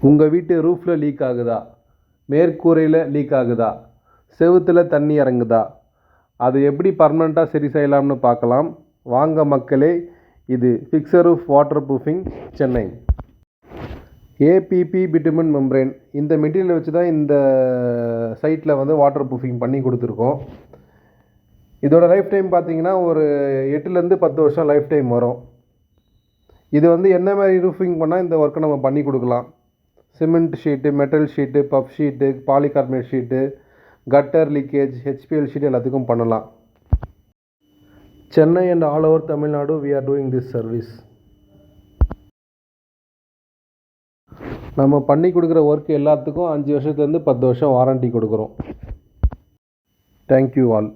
உங்கள் வீட்டு ரூஃபில் லீக் ஆகுதா, மேற்கூரையில் லீக் ஆகுதா, செவுத்தில் தண்ணி இறங்குதா, அது எப்படி பர்மனெண்ட்டாக சரி செய்யலாம்னு பார்க்கலாம் வாங்க மக்களே. இது fixer roof water proofing Chennai. ABP bitumen membrane இந்த மெட்டீரியலை வச்சு தான் இந்த சைட்டில் வாட்டர் ப்ரூஃபிங் பண்ணி கொடுத்துருக்கோம். இதோட லைஃப் டைம் பார்த்தீங்கன்னா ஒரு 8லேருந்து 10 வருஷம் லைஃப் டைம் வரும். இது என்ன மாதிரி ரூஃபிங் பண்ணால் இந்த ஒர்க்கை நம்ம பண்ணி கொடுக்கலாம். Cement sheet, metal sheet, puff sheet, polycarbonate sheet, cutter leakage, HPL sheet எல்லாத்துக்கும் பண்ணலாம். Chennai and all over Tamil Nadu we are doing this service. நம்ம பண்ணி கொடுக்குற ஒர்க் எல்லாத்துக்கும் 5 வருஷத்துலேருந்து 10 வருஷம் வாரண்டி கொடுக்குறோம். Thank you all.